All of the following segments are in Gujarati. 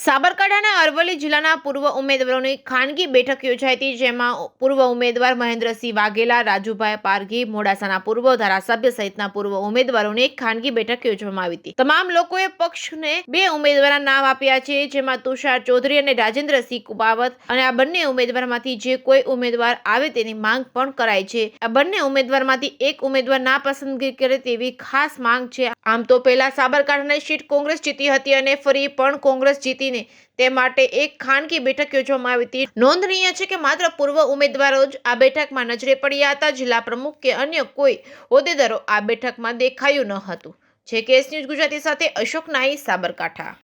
સાબરકાંઠાના અરવલ્લી જિલ્લાના પૂર્વ ઉમેદવારોની ખાનગી બેઠક યોજાઈ હતી, જેમાં પૂર્વ ઉમેદવાર મહેન્દ્રસિંહ વાઘેલા, રાજુભાઈ પારઘી, મોડાસાના પૂર્વ ધારાસભ્ય સહિતના પૂર્વ ઉમેદવારોની એક ખાનગી બેઠક યોજવામાં આવી હતી. તમામ લોકોએ પક્ષને બે ઉમેદવારના નામ આપ્યા છે, જેમાં તુષાર ચૌધરી અને રાજેન્દ્રસિંહ કુબાવત, અને આ બંને ઉમેદવારમાંથી જે કોઈ ઉમેદવાર આવે તેની માંગ પણ કરાઈ છે. આ બંને ઉમેદવારમાંથી એક ઉમેદવાર ના પસંદગી કરે તેવી ખાસ માંગ છે. આમ તો પહેલા સાબરકાંઠાની સીટ કોંગ્રેસ જીતી હતી અને ફરી પણ કોંગ્રેસ જીતી તે માટે એક ખાનગી બેઠક યોજવામાં આવી હતી. નોંધનીય છે કે માત્ર પૂર્વ ઉમેદવારો જ આ બેઠકમાં નજરે પડ્યા હતા. જિલ્લા પ્રમુખ કે અન્ય કોઈ હોદ્દેદારો આ બેઠકમાં દેખાયું ન હતું. જેકેએસ ન્યૂઝ ગુજરાતી સાથે અશોક નાઈ, સાબરકાંઠા.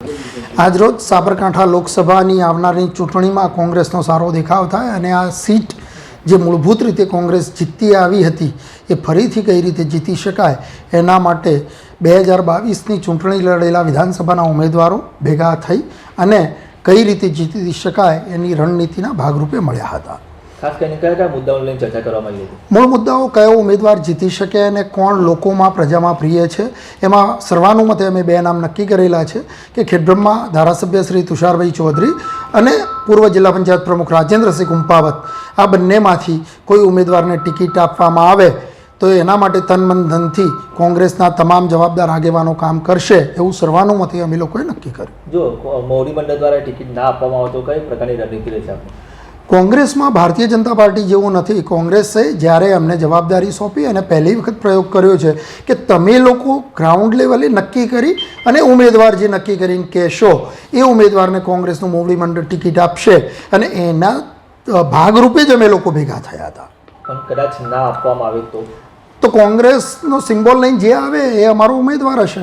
આજરોજ સાબરકાંઠા લોકસભાની આવનારી ચૂંટણીમાં કોંગ્રેસનો સારો દેખાવ થાય અને આ સીટ જે મૂળભૂત રીતે કોંગ્રેસ જીતી આવી હતી એ ફરીથી કઈ રીતે જીતી શકાય એના માટે 2022ની ચૂંટણી લડેલા વિધાનસભાના ઉમેદવારો ભેગા થઈ અને કઈ રીતે જીતી શકાય એની રણનીતિના ભાગરૂપે મળ્યા હતા. ખાસ કરીને કયા કયા મુદ્દાઓને લઈને ચર્ચા કરવામાં આવી હતી? મૂળ મુદ્દાઓ કયો ઉમેદવાર જીતી શકે અને કોણ લોકોમાં પ્રજામાં પ્રિય છે, એમાં સર્વાનુમતે અમે બે નામ નક્કી કરેલા છે કે ખેડબ્રહ્મા ધારાસભ્ય શ્રી તુષારભાઈ ચૌધરી અને પૂર્વ જિલ્લા પંચાયત પ્રમુખ રાજેન્દ્રસિંહ કુંપાવત, આ બંનેમાંથી કોઈ ઉમેદવારને ટિકિટ આપવામાં આવે તો એના માટે તન મન ધનથી કોંગ્રેસના તમામ જવાબદાર આગેવાનો કામ કરશે એવું સર્વાનુમતે અમે લોકોએ નક્કી કર્યું. જો મોવડી મંડળ દ્વારા ટિકિટ ના આપવામાં આવે તો કઈ પ્રકારની રણનીતિ રહેશે આપની? કોંગ્રેસમાં ભારતીય જનતા પાર્ટી જેવું નથી. કોંગ્રેસે જ્યારે અમને જવાબદારી સોંપી અને પહેલી વખત પ્રયોગ કર્યો છે કે તમે લોકો ગ્રાઉન્ડ લેવલે નક્કી કરી અને ઉમેદવાર જે નક્કી કરીને કહેશો એ ઉમેદવારને કોંગ્રેસનું મોવડી મંડળ ટિકિટ આપશે અને એના ભાગરૂપે જ અમે લોકો ભેગા થયા હતા. પણ કદાચ ના આપવામાં આવે તો કોંગ્રેસનો સિમ્બોલ લઈને જે આવે એ અમારો ઉમેદવાર હશે.